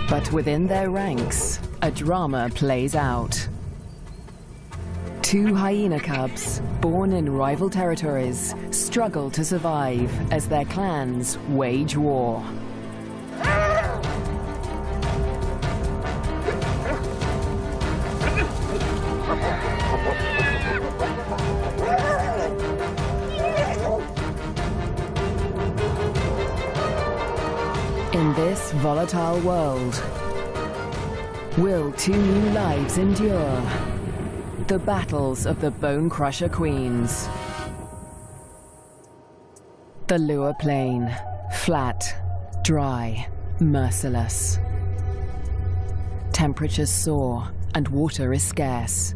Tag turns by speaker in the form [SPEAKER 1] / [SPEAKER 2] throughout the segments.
[SPEAKER 1] But within their ranks, a drama plays out. Two hyena cubs, born in rival territories, struggle to survive as their clans wage war. In this volatile world, will two new lives endure? The battles of the Bonecrusher queens. The Lure Plain, flat, dry, merciless. Temperatures soar and water is scarce.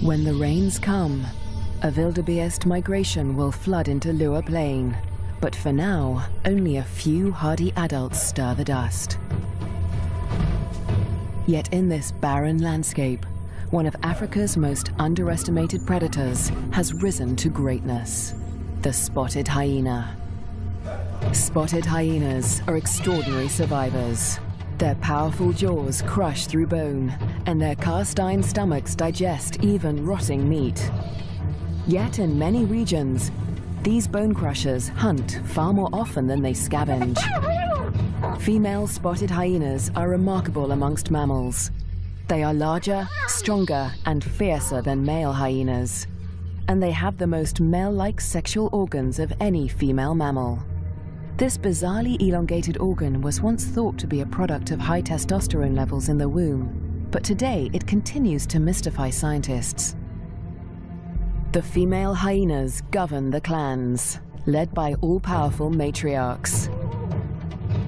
[SPEAKER 1] When the rains come, a wildebeest migration will flood into Lure Plain, but for now, only a few hardy adults stir the dust. Yet in this barren landscape, one of Africa's most underestimated predators has risen to greatness: the spotted hyena. Spotted hyenas are extraordinary survivors. Their powerful jaws crush through bone, and their cast-iron stomachs digest even rotting meat. Yet in many regions, these bone crushers hunt far more often than they scavenge. Female spotted hyenas are remarkable amongst mammals. They are larger, stronger, and fiercer than male hyenas. And they have the most male-like sexual organs of any female mammal. This bizarrely elongated organ was once thought to be a product of high testosterone levels in the womb, but today it continues to mystify scientists. The female hyenas govern the clans, led by all-powerful matriarchs.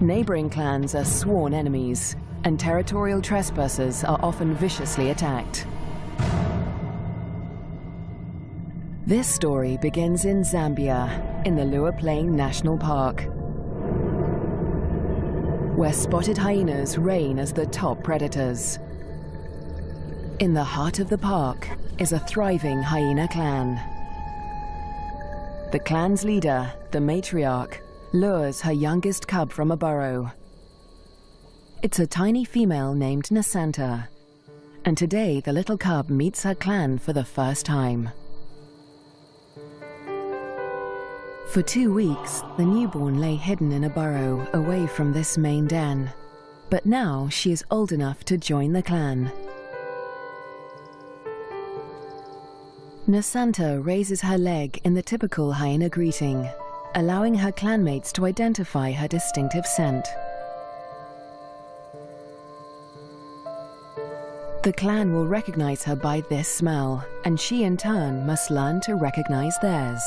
[SPEAKER 1] Neighboring clans are sworn enemies, and territorial trespassers are often viciously attacked. This story begins in Zambia, in the Lure Plain National Park, where spotted hyenas reign as the top predators. In the heart of the park is a thriving hyena clan. The clan's leader, the matriarch, lures her youngest cub from a burrow. It's a tiny female named Nasanta, and today the little cub meets her clan for the first time. For 2 weeks, the newborn lay hidden in a burrow away from this main den, but now she is old enough to join the clan. Nasanta raises her leg in the typical hyena greeting, allowing her clanmates to identify her distinctive scent. The clan will recognize her by this smell, and she in turn must learn to recognize theirs.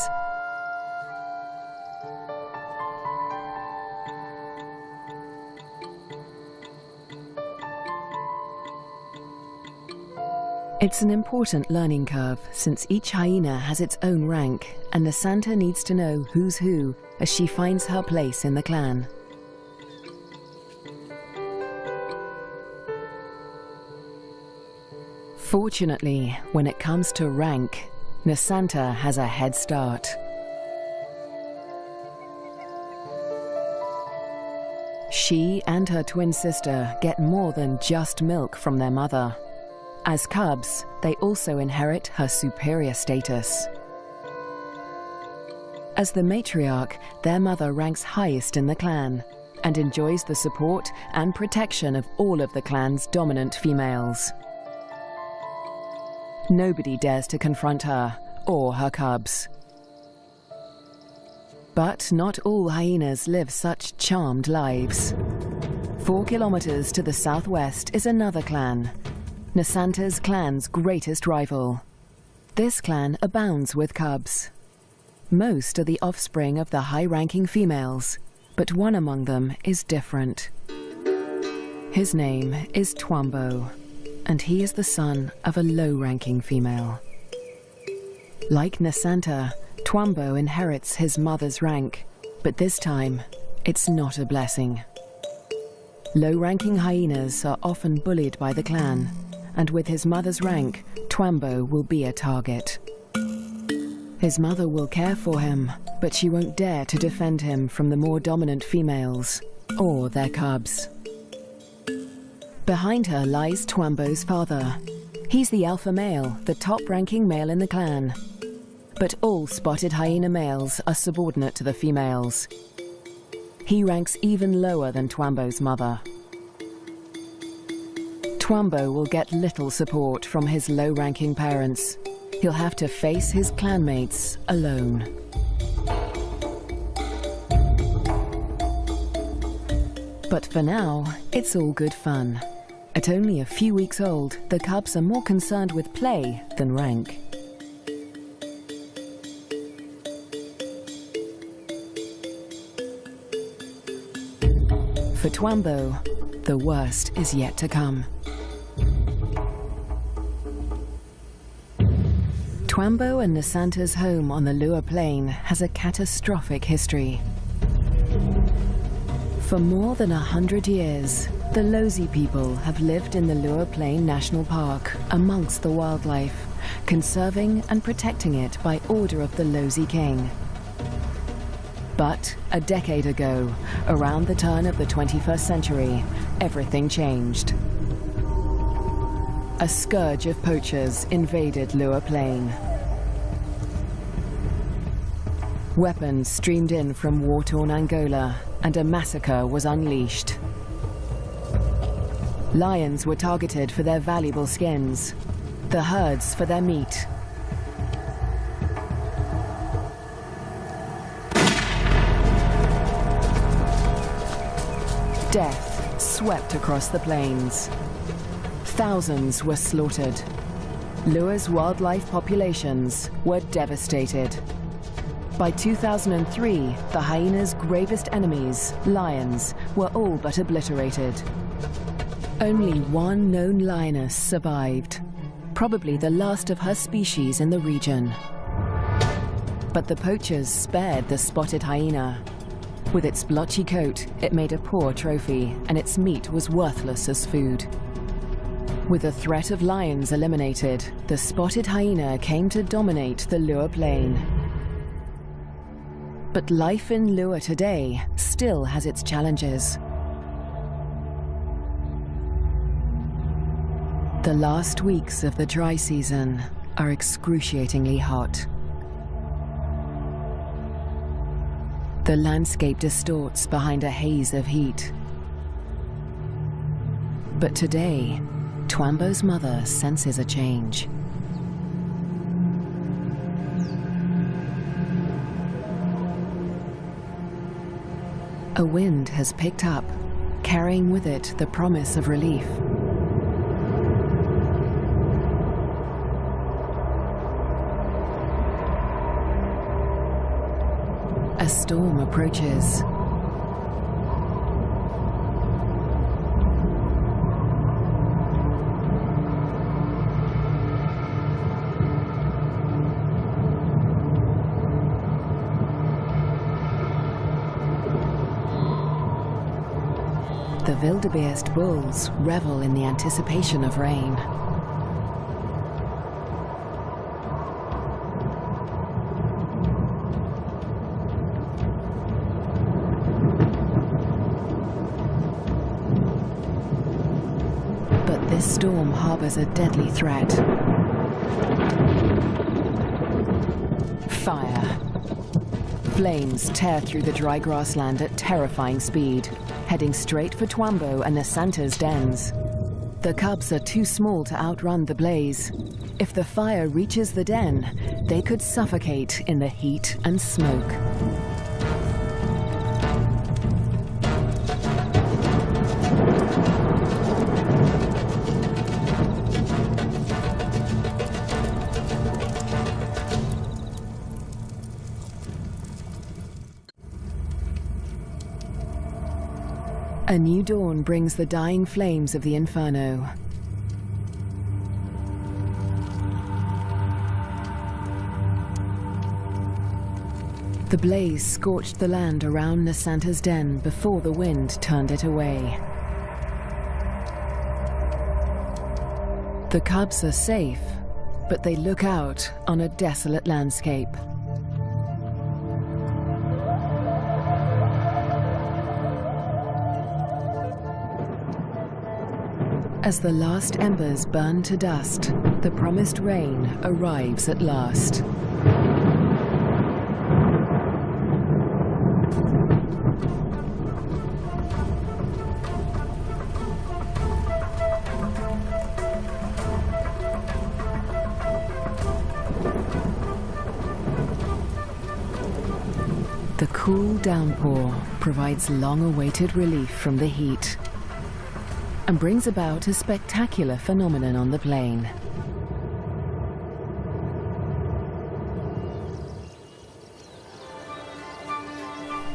[SPEAKER 1] It's an important learning curve, since each hyena has its own rank, and Nasanta needs to know who's who as she finds her place in the clan. Fortunately, when it comes to rank, Nasanta has a head start. She and her twin sister get more than just milk from their mother. As cubs, they also inherit her superior status. As the matriarch, their mother ranks highest in the clan and enjoys the support and protection of all of the clan's dominant females. Nobody dares to confront her or her cubs. But not all hyenas live such charmed lives. 4 kilometers to the southwest is another clan, Nasanta's clan's greatest rival. This clan abounds with cubs. Most are the offspring of the high-ranking females, but one among them is different. His name is Twambo, and he is the son of a low-ranking female. Like Nasanta, Twambo inherits his mother's rank, but this time, it's not a blessing. Low-ranking hyenas are often bullied by the clan, and with his mother's rank, Twambo will be a target. His mother will care for him, but she won't dare to defend him from the more dominant females or their cubs. Behind her lies Twambo's father. He's the alpha male, the top-ranking male in the clan. But all spotted hyena males are subordinate to the females. He ranks even lower than Twambo's mother. Twambo will get little support from his low-ranking parents. He'll have to face his clanmates alone. But for now, it's all good fun. At only a few weeks old, the cubs are more concerned with play than rank. For Twambo, the worst is yet to come. Twambo and Nasanta's home on the Lua Plain has a catastrophic history. For more than 100 years, the Lozi people have lived in the Lua Plain National Park amongst the wildlife, conserving and protecting it by order of the Lozi King. But a decade ago, around the turn of the 21st century, everything changed. A scourge of poachers invaded Lua Plain. Weapons streamed in from war-torn Angola, and a massacre was unleashed. Lions were targeted for their valuable skins, the herds for their meat. Death swept across the plains. Thousands were slaughtered. Lua's wildlife populations were devastated. By 2003, the hyena's gravest enemies, lions, were all but obliterated. Only one known lioness survived, probably the last of her species in the region. But the poachers spared the spotted hyena. With its blotchy coat, it made a poor trophy, and its meat was worthless as food. With the threat of lions eliminated, the spotted hyena came to dominate the Lua Plain. But life in Lua today still has its challenges. The last weeks of the dry season are excruciatingly hot. The landscape distorts behind a haze of heat. But today, Twambo's mother senses a change. A wind has picked up, carrying with it the promise of relief. A storm approaches. The wildebeest bulls revel in the anticipation of rain. But this storm harbors a deadly threat. Fire. Flames tear through the dry grassland at terrifying speed, heading straight for Twambo and Nasanta's dens. The cubs are too small to outrun the blaze. If the fire reaches the den, they could suffocate in the heat and smoke. A new dawn brings the dying flames of the inferno. The blaze scorched the land around Nasanta's den before the wind turned it away. The cubs are safe, but they look out on a desolate landscape. As the last embers burn to dust, the promised rain arrives at last. The cool downpour provides long-awaited relief from the heat and brings about a spectacular phenomenon on the plain.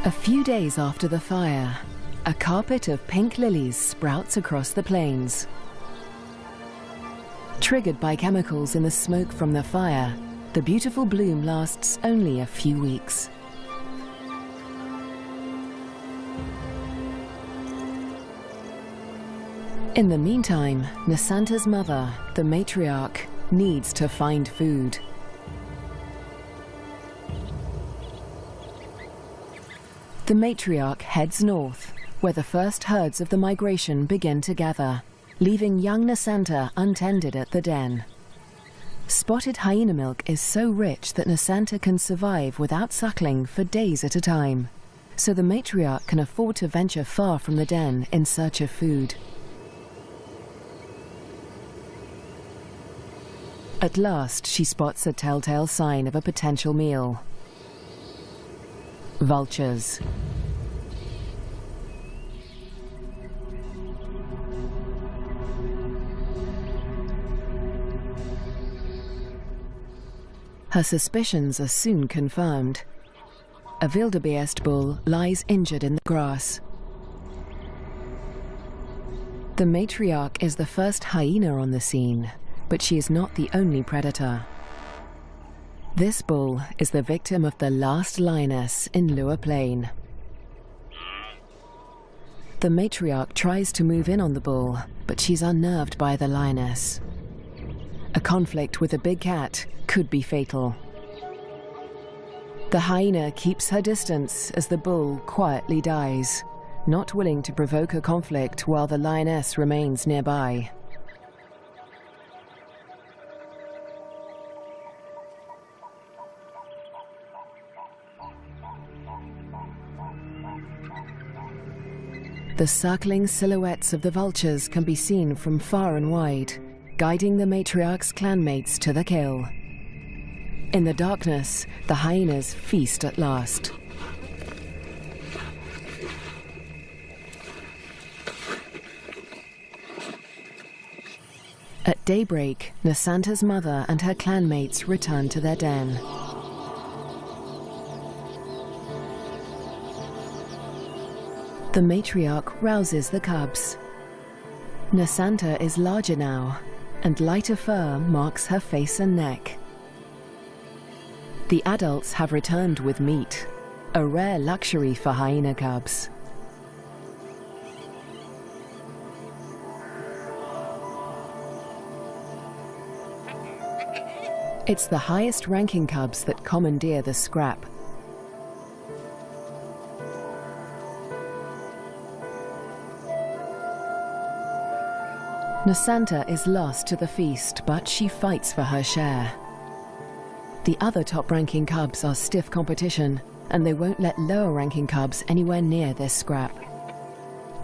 [SPEAKER 1] A few days after the fire, a carpet of pink lilies sprouts across the plains. Triggered by chemicals in the smoke from the fire, the beautiful bloom lasts only a few weeks. In the meantime, Nasanta's mother, the matriarch, needs to find food. The matriarch heads north, where the first herds of the migration begin to gather, leaving young Nasanta untended at the den. Spotted hyena milk is so rich that Nasanta can survive without suckling for days at a time, so the matriarch can afford to venture far from the den in search of food. At last, she spots a telltale sign of a potential meal. Vultures. Her suspicions are soon confirmed. A wildebeest bull lies injured in the grass. The matriarch is the first hyena on the scene, but she is not the only predator. This bull is the victim of the last lioness in Lua Plain. The matriarch tries to move in on the bull, but she's unnerved by the lioness. A conflict with a big cat could be fatal. The hyena keeps her distance as the bull quietly dies, not willing to provoke a conflict while the lioness remains nearby. The circling silhouettes of the vultures can be seen from far and wide, guiding the matriarch's clanmates to the kill. In the darkness, the hyenas feast at last. At daybreak, Nasanta's mother and her clanmates return to their den. The matriarch rouses the cubs. Nasanta is larger now, and lighter fur marks her face and neck. The adults have returned with meat, a rare luxury for hyena cubs. It's the highest-ranking cubs that commandeer the scrap. Nasanta is lost to the feast, but she fights for her share. The other top-ranking cubs are stiff competition, and they won't let lower-ranking cubs anywhere near this scrap.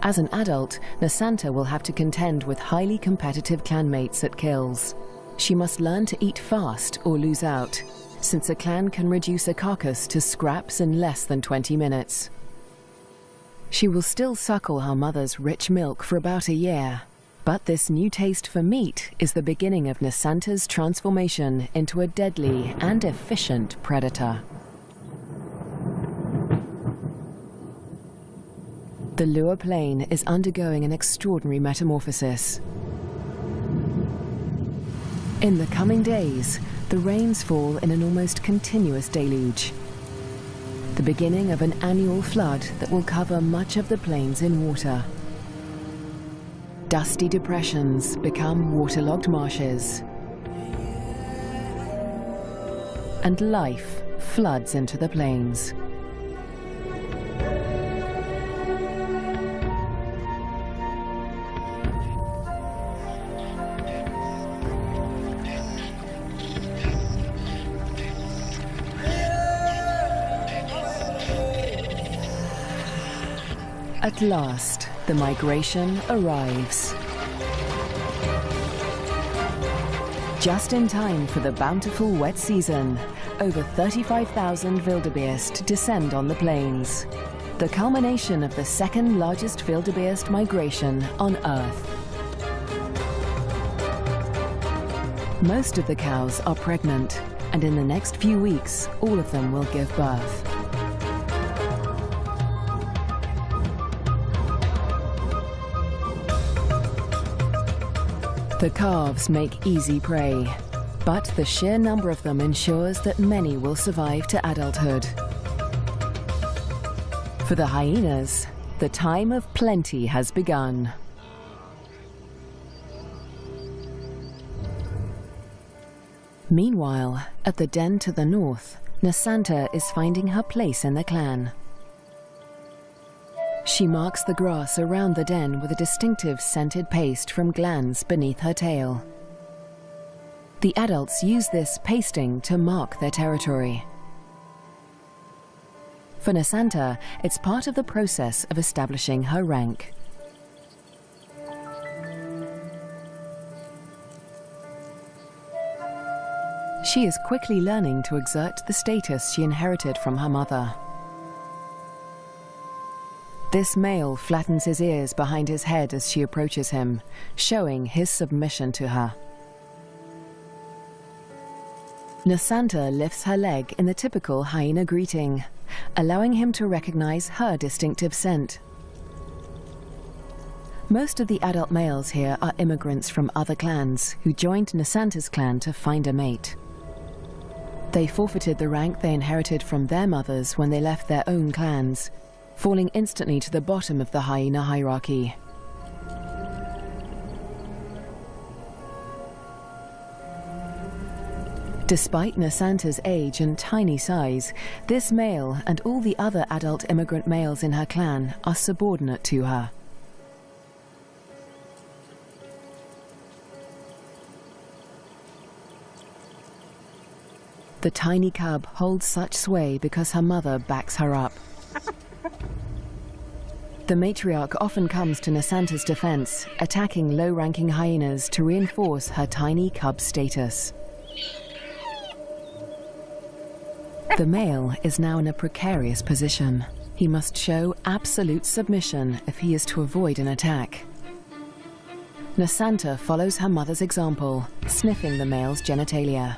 [SPEAKER 1] As an adult, Nasanta will have to contend with highly competitive clanmates at kills. She must learn to eat fast or lose out, since a clan can reduce a carcass to scraps in less than 20 minutes. She will still suckle her mother's rich milk for about a year, but this new taste for meat is the beginning of Nasanta's transformation into a deadly and efficient predator. The Lua Plain is undergoing an extraordinary metamorphosis. In the coming days, the rains fall in an almost continuous deluge, the beginning of an annual flood that will cover much of the plains in water. Dusty depressions become waterlogged marshes. and life floods into the plains. At last, the migration arrives. Just in time for the bountiful wet season, over 35,000 wildebeest descend on the plains, the culmination of the second largest wildebeest migration on Earth. Most of the cows are pregnant, and in the next few weeks, all of them will give birth. The calves make easy prey, but the sheer number of them ensures that many will survive to adulthood. For the hyenas, the time of plenty has begun. Meanwhile, at the den to the north, Nasanta is finding her place in the clan. She marks the grass around the den with a distinctive scented paste from glands beneath her tail. The adults use this pasting to mark their territory. For Nasanta, it's part of the process of establishing her rank. She is quickly learning to exert the status she inherited from her mother. This male flattens his ears behind his head as she approaches him, showing his submission to her. Nasanta lifts her leg in the typical hyena greeting, allowing him to recognize her distinctive scent. Most of the adult males here are immigrants from other clans who joined Nasanta's clan to find a mate. They forfeited the rank they inherited from their mothers when they left their own clans, falling instantly to the bottom of the hyena hierarchy. Despite Nasanta's age and tiny size, this male and all the other adult immigrant males in her clan are subordinate to her. The tiny cub holds such sway because her mother backs her up. The matriarch often comes to Nasanta's defense, attacking low-ranking hyenas to reinforce her tiny cub status. The male is now in a precarious position. He must show absolute submission if he is to avoid an attack. Nasanta follows her mother's example, sniffing the male's genitalia.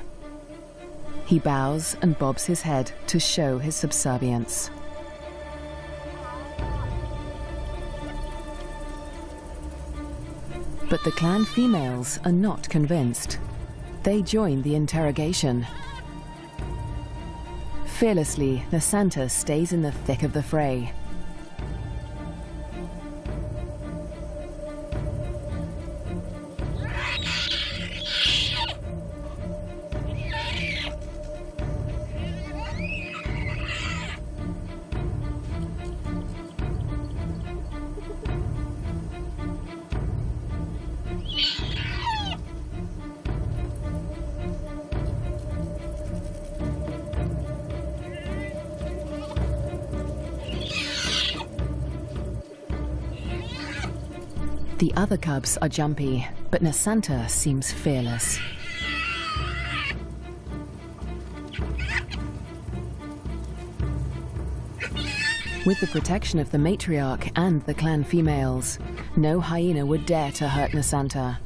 [SPEAKER 1] He bows and bobs his head to show his subservience. But the clan females are not convinced. They join the interrogation. Fearlessly, Nasanta stays in the thick of the fray. The other cubs are jumpy, but Nasanta seems fearless. With the protection of the matriarch and the clan females, no hyena would dare to hurt Nasanta.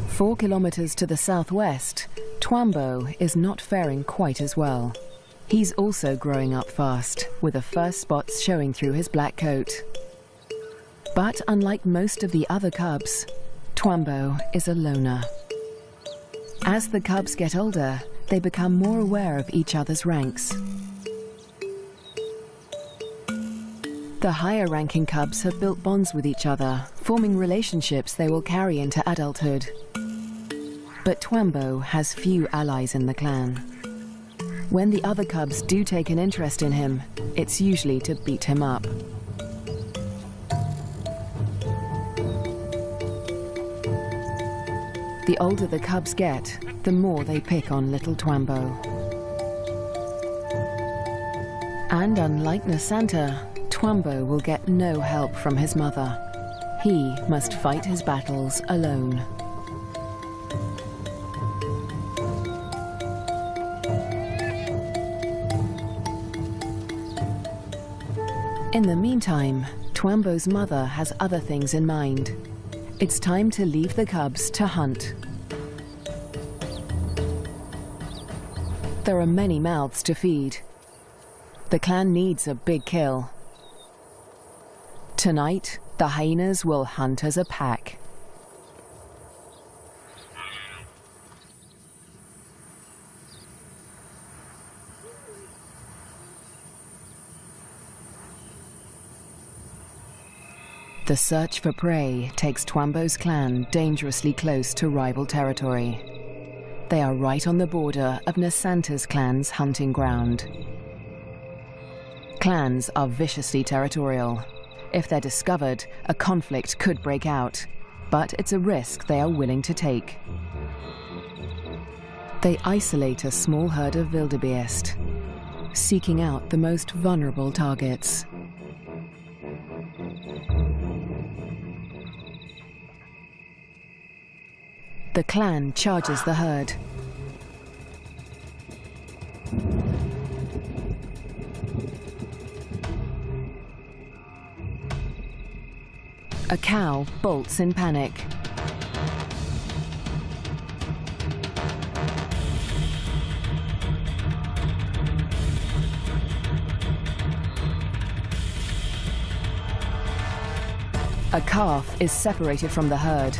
[SPEAKER 1] 4 kilometers to the southwest, Twambo is not faring quite as well. He's also growing up fast, with the first spots showing through his black coat. But unlike most of the other cubs, Twambo is a loner. As the cubs get older, they become more aware of each other's ranks. The higher-ranking cubs have built bonds with each other, forming relationships they will carry into adulthood. But Twambo has few allies in the clan. When the other cubs do take an interest in him, it's usually to beat him up. The older the cubs get, the more they pick on little Twambo. And unlike Nasanta, Twambo will get no help from his mother. He must fight his battles alone. In the meantime, Twambo's mother has other things in mind. It's time to leave the cubs to hunt. There are many mouths to feed. The clan needs a big kill. Tonight, the hyenas will hunt as a pack. The search for prey takes Twambo's clan dangerously close to rival territory. They are right on the border of Nasanta's clan's hunting ground. Clans are viciously territorial. If they're discovered, a conflict could break out, but it's a risk they are willing to take. They isolate a small herd of wildebeest, seeking out the most vulnerable targets. The clan charges the herd. A cow bolts in panic. A calf is separated from the herd.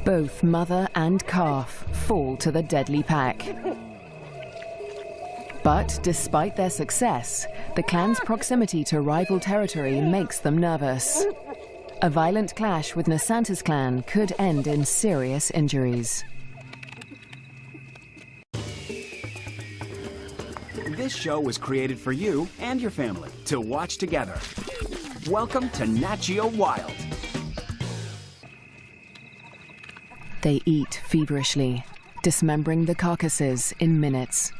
[SPEAKER 1] Both mother and calf fall to the deadly pack. But despite their success, the clan's proximity to rival territory makes them nervous. A violent clash with Nasanta's clan could end in serious injuries.
[SPEAKER 2] This show was created for you and your family to watch together. Welcome to Nat Geo Wild.
[SPEAKER 1] They eat feverishly, dismembering the carcasses in minutes.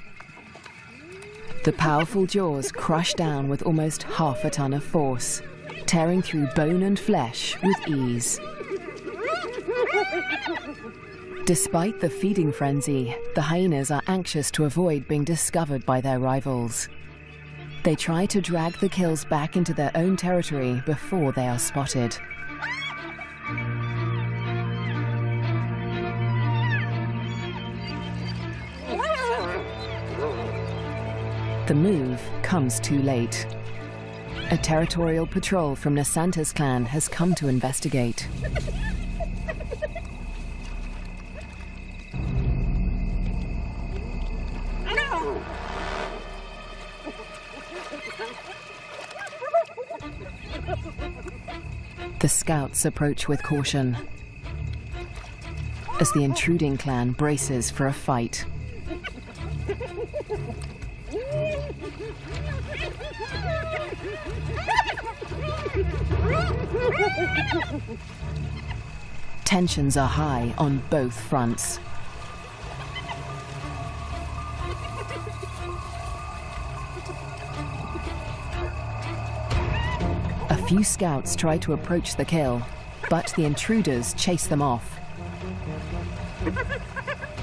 [SPEAKER 1] The powerful jaws crush down with almost half a ton of force, tearing through bone and flesh with ease. Despite the feeding frenzy, the hyenas are anxious to avoid being discovered by their rivals. They try to drag the kills back into their own territory before they are spotted. The move comes too late. A territorial patrol from Nasanta's clan has come to investigate. The scouts approach with caution as the intruding clan braces for a fight. Tensions are high on both fronts. A few scouts try to approach the kill, but the intruders chase them off.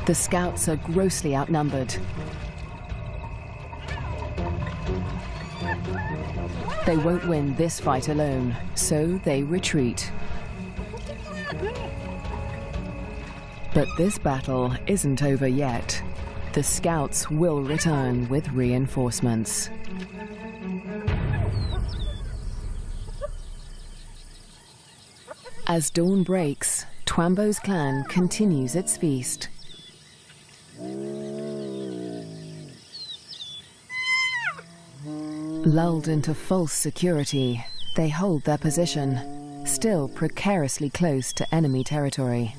[SPEAKER 1] The scouts are grossly outnumbered. They won't win this fight alone, so they retreat. But this battle isn't over yet. The scouts will return with reinforcements. As dawn breaks, Twambo's clan continues its feast. Lulled into false security, they hold their position, still precariously close to enemy territory.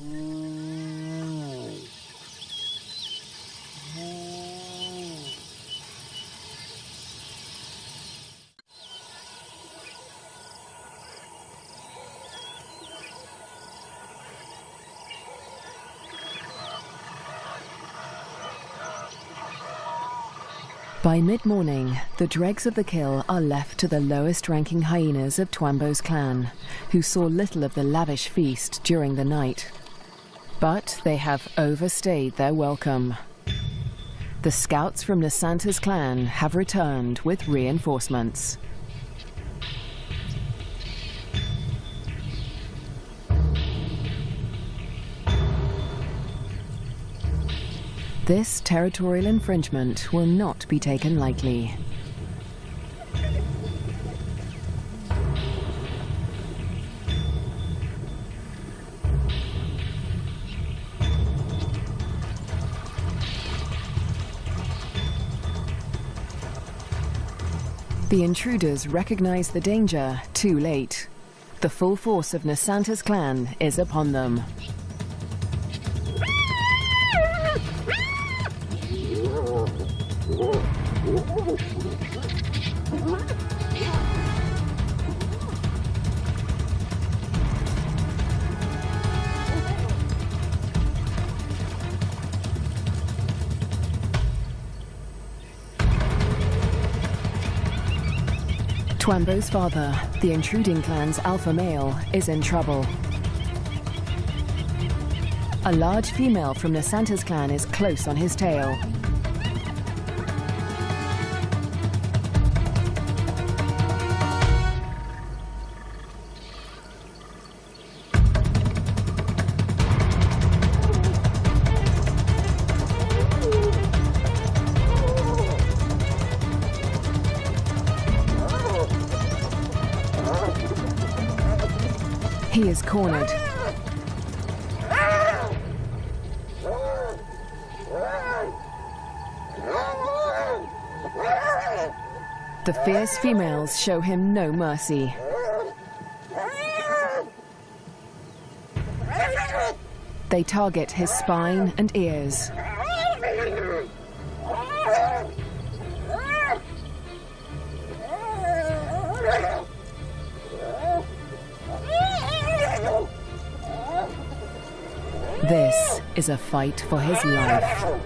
[SPEAKER 1] By mid-morning, the dregs of the kill are left to the lowest-ranking hyenas of Twambo's clan, who saw little of the lavish feast during the night. But they have overstayed their welcome. The scouts from Nasanta's clan have returned with reinforcements. This territorial infringement will not be taken lightly. The intruders recognize the danger too late. The full force of Nasanta's clan is upon them. Twambo's father, the intruding clan's alpha male, is in trouble. A large female from Nasanta's clan is close on his tail. He is cornered. The fierce females show him no mercy. They target his spine and ears. This is a fight for his life.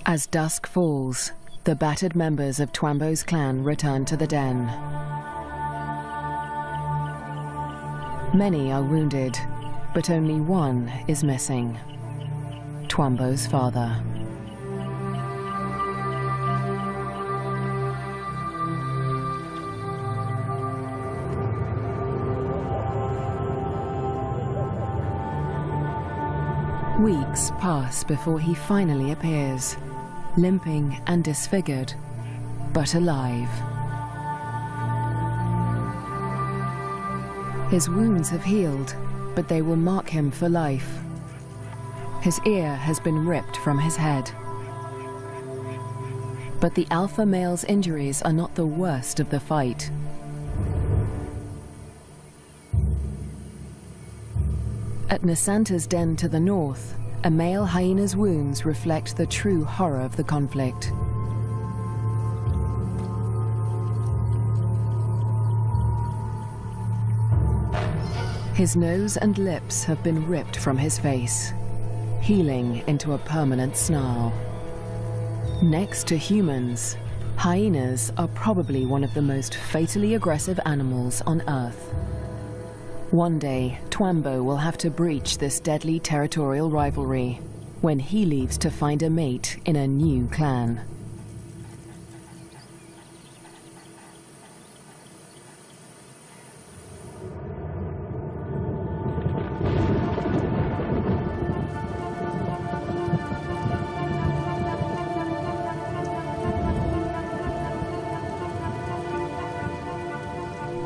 [SPEAKER 1] As dusk falls, the battered members of Twambo's clan return to the den. Many are wounded, but only one is missing: Twambo's father. Weeks pass before he finally appears, limping and disfigured, but alive. His wounds have healed, but they will mark him for life. His ear has been ripped from his head. But the alpha male's injuries are not the worst of the fight. At Nasanta's den to the north, a male hyena's wounds reflect the true horror of the conflict. His nose and lips have been ripped from his face, healing into a permanent snarl. Next to humans, hyenas are probably one of the most fatally aggressive animals on Earth. One day, Twambo will have to breach this deadly territorial rivalry when he leaves to find a mate in a new clan.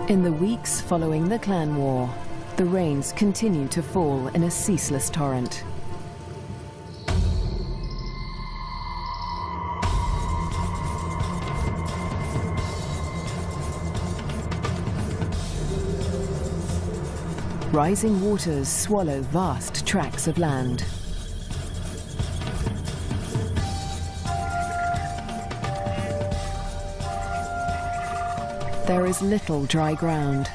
[SPEAKER 1] In the weeks following the clan war, the rains continue to fall in a ceaseless torrent. Rising waters swallow vast tracts of land. There is little dry ground,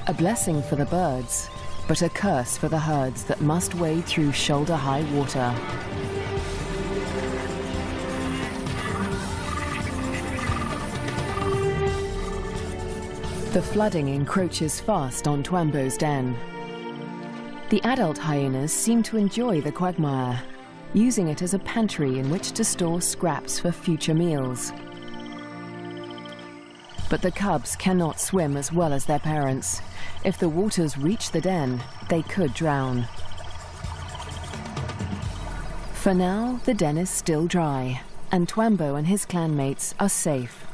[SPEAKER 1] a blessing for the birds, but a curse for the herds that must wade through shoulder-high water. The flooding encroaches fast on Twambo's den. The adult hyenas seem to enjoy the quagmire, using it as a pantry in which to store scraps for future meals. But the cubs cannot swim as well as their parents. If the waters reach the den, they could drown. For now, the den is still dry, and Twambo and his clanmates are safe.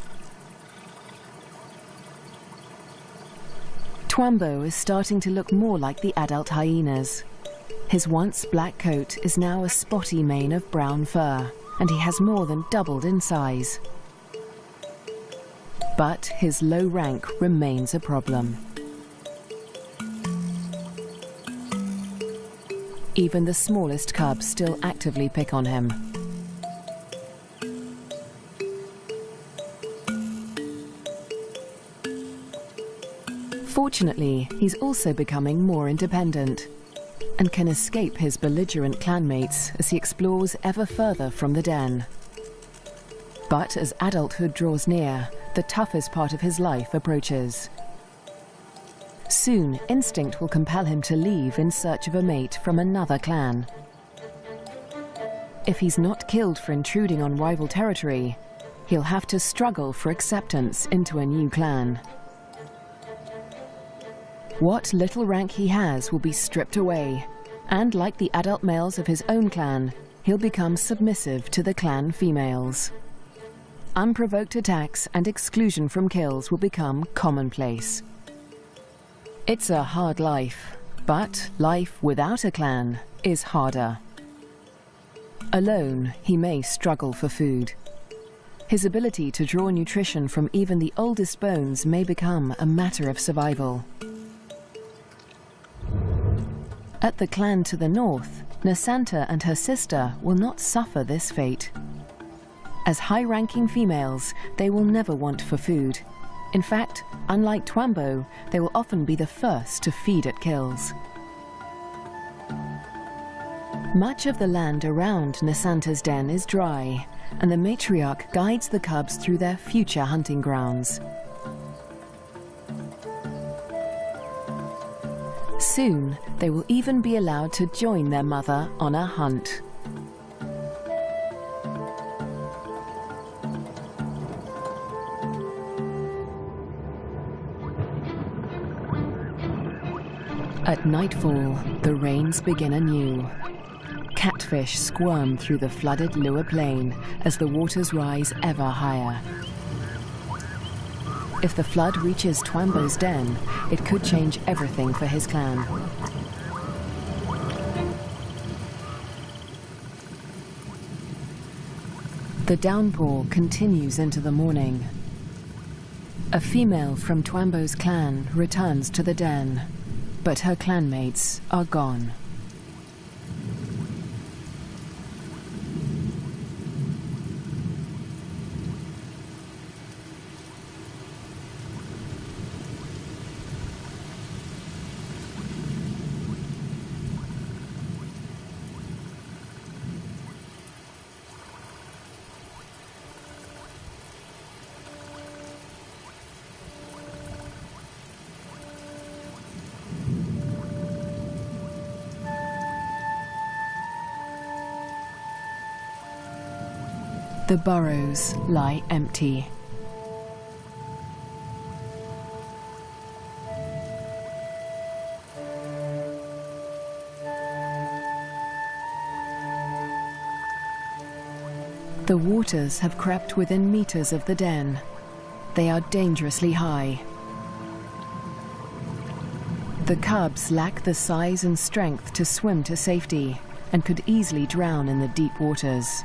[SPEAKER 1] Twambo is starting to look more like the adult hyenas. His once black coat is now a spotty mane of brown fur, and he has more than doubled in size. But his low rank remains a problem. Even the smallest cubs still actively pick on him. Fortunately, he's also becoming more independent and can escape his belligerent clanmates as he explores ever further from the den. But as adulthood draws near, the toughest part of his life approaches. Soon, instinct will compel him to leave in search of a mate from another clan. If he's not killed for intruding on rival territory, he'll have to struggle for acceptance into a new clan. What little rank he has will be stripped away, and like the adult males of his own clan, he'll become submissive to the clan females. Unprovoked attacks and exclusion from kills will become commonplace. It's a hard life, but life without a clan is harder. Alone, he may struggle for food. His ability to draw nutrition from even the oldest bones may become a matter of survival. At the clan to the north, Nasanta and her sister will not suffer this fate. As high-ranking females, they will never want for food. In fact, unlike Twambo, they will often be the first to feed at kills. Much of the land around Nasanta's den is dry, and the matriarch guides the cubs through their future hunting grounds. Soon, they will even be allowed to join their mother on a hunt. At nightfall, the rains begin anew. Catfish squirm through the flooded Lua Plain as the waters rise ever higher. If the flood reaches Twambo's den, it could change everything for his clan. The downpour continues into the morning. A female from Twambo's clan returns to the den, but her clanmates are gone. The burrows lie empty. The waters have crept within meters of the den. They are dangerously high. The cubs lack the size and strength to swim to safety and could easily drown in the deep waters.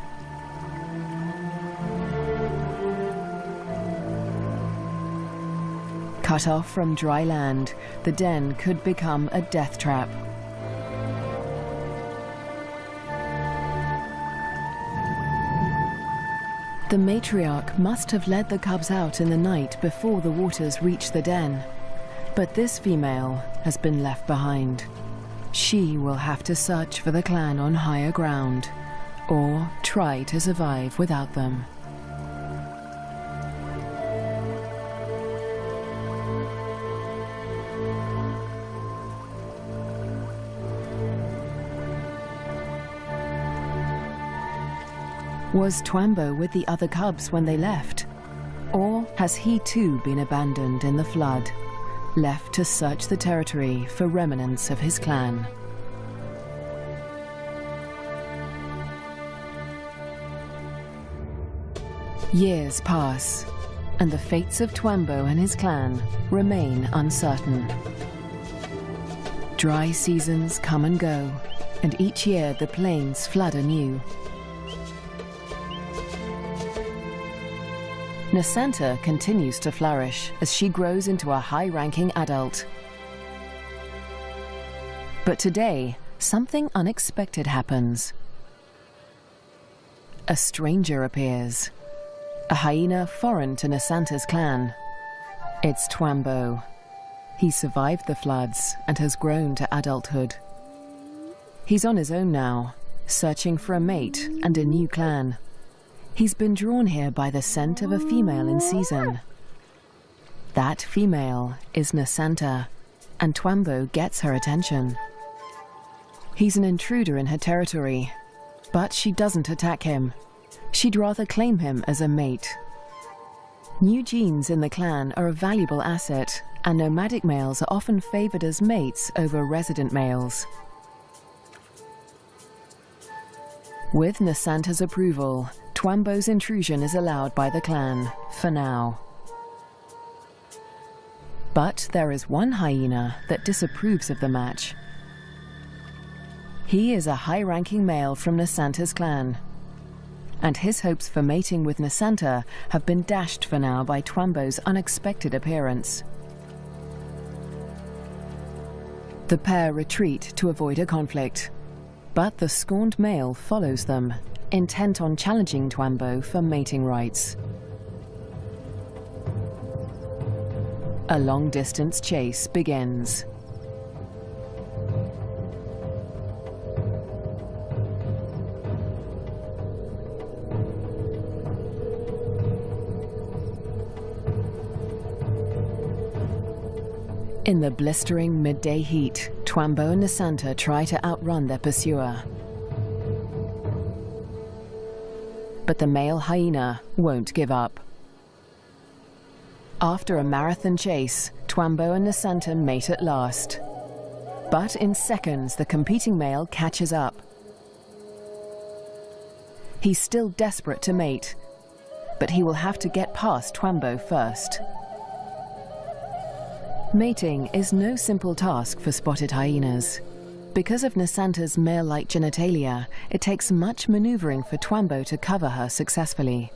[SPEAKER 1] Cut off from dry land, the den could become a death trap. The matriarch must have led the cubs out in the night before the waters reached the den. But this female has been left behind. She will have to search for the clan on higher ground, or try to survive without them. Was Twambo with the other cubs when they left? Or has he too been abandoned in the flood, left to search the territory for remnants of his clan? Years pass, and the fates of Twambo and his clan remain uncertain. Dry seasons come and go, and each year the plains flood anew. Nasanta continues to flourish as she grows into a high-ranking adult. But today, something unexpected happens. A stranger appears, a hyena foreign to Nasanta's clan. It's Twambo. He survived the floods and has grown to adulthood. He's on his own now, searching for a mate and a new clan. He's been drawn here by the scent of a female in season. That female is Nasanta, and Twambo gets her attention. He's an intruder in her territory, but she doesn't attack him. She'd rather claim him as a mate. New genes in the clan are a valuable asset, and nomadic males are often favored as mates over resident males. With Nasanta's approval, Twambo's intrusion is allowed by the clan, for now. But there is one hyena that disapproves of the match. He is a high-ranking male from Nasanta's clan, and his hopes for mating with Nasanta have been dashed for now by Twambo's unexpected appearance. The pair retreat to avoid a conflict, but the scorned male follows them, intent on challenging Twambo for mating rights. A long-distance chase begins. In the blistering midday heat, Twambo and Nasanta try to outrun their pursuer. But the male hyena won't give up. After a marathon chase, Twambo and Nasanta mate at last. But in seconds, the competing male catches up. He's still desperate to mate, but he will have to get past Twambo first. Mating is no simple task for spotted hyenas. Because of Nasanta's male-like genitalia, it takes much maneuvering for Twambo to cover her successfully.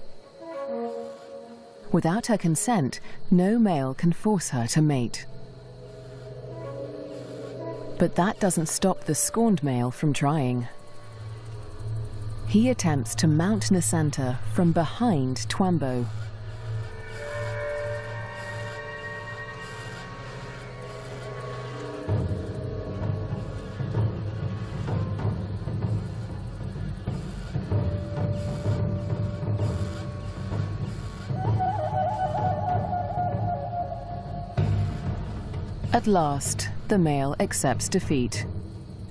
[SPEAKER 1] Without her consent, no male can force her to mate. But that doesn't stop the scorned male from trying. He attempts to mount Nasanta from behind Twambo. At last, the male accepts defeat,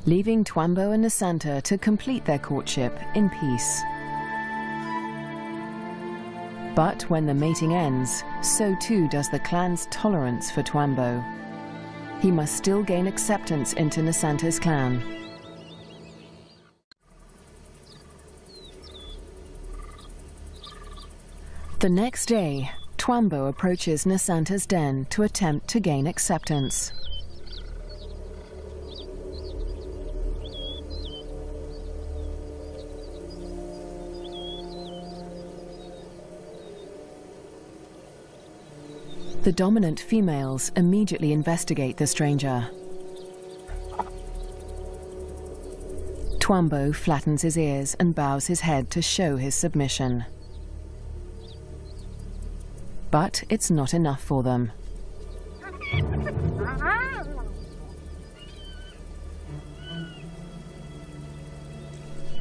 [SPEAKER 1] leaving Twambo and Nasanta to complete their courtship in peace. But when the mating ends, so too does the clan's tolerance for Twambo. He must still gain acceptance into Nasanta's clan. The next day, Twambo approaches Nasanta's den to attempt to gain acceptance. The dominant females immediately investigate the stranger. Twambo flattens his ears and bows his head to show his submission. But it's not enough for them.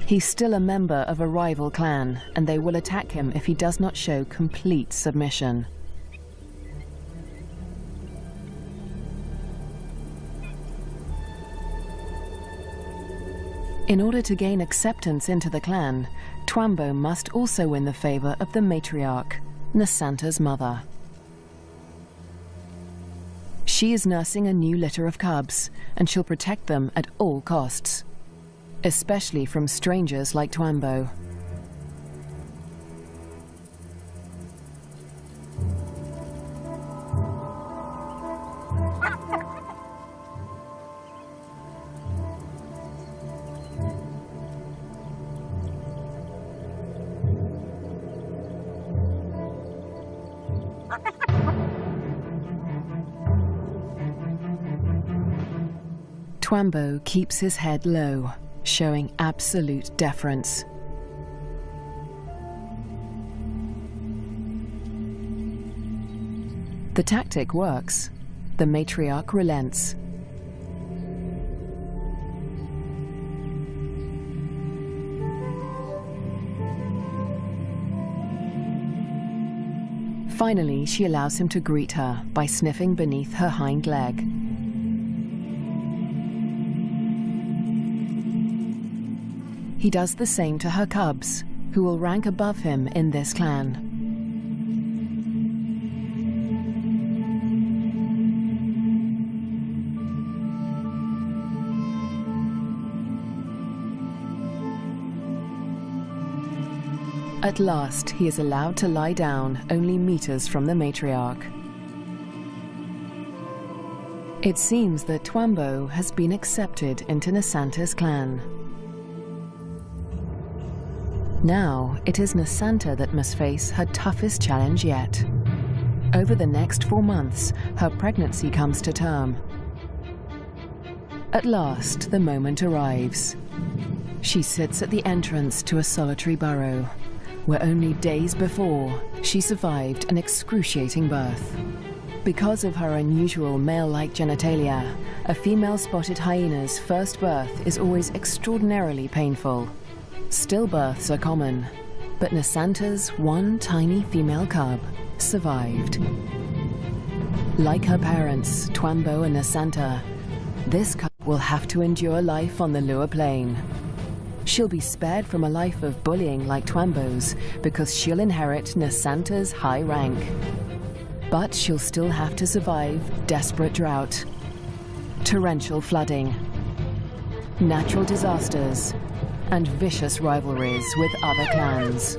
[SPEAKER 1] He's still a member of a rival clan, and they will attack him if he does not show complete submission. In order to gain acceptance into the clan, Twambo must also win the favor of the matriarch, Nasanta's mother. She is nursing a new litter of cubs, and she'll protect them at all costs, especially from strangers like Twambo. Twambo keeps his head low, showing absolute deference. The tactic works. The matriarch relents. Finally, she allows him to greet her by sniffing beneath her hind leg. He does the same to her cubs, who will rank above him in this clan. At last, he is allowed to lie down only meters from the matriarch. It seems that Twambo has been accepted into Nasanta's clan. Now, it is Nasanta that must face her toughest challenge yet. Over the next 4 months, her pregnancy comes to term. At last, the moment arrives. She sits at the entrance to a solitary burrow, where only days before, she survived an excruciating birth. Because of her unusual male-like genitalia, a female spotted hyena's first birth is always extraordinarily painful. Stillbirths are common, but Nasanta's one tiny female cub survived. Like her parents, Twambo and Nasanta, this cub will have to endure life on the lower plane. She'll be spared from a life of bullying like Twambo's because she'll inherit Nasanta's high rank. But she'll still have to survive desperate drought, torrential flooding, natural disasters, and vicious rivalries with other clans.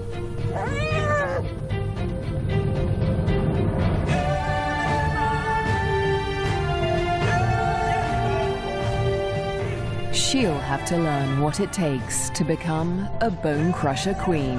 [SPEAKER 1] She'll have to learn what it takes to become a Bonecrusher queen.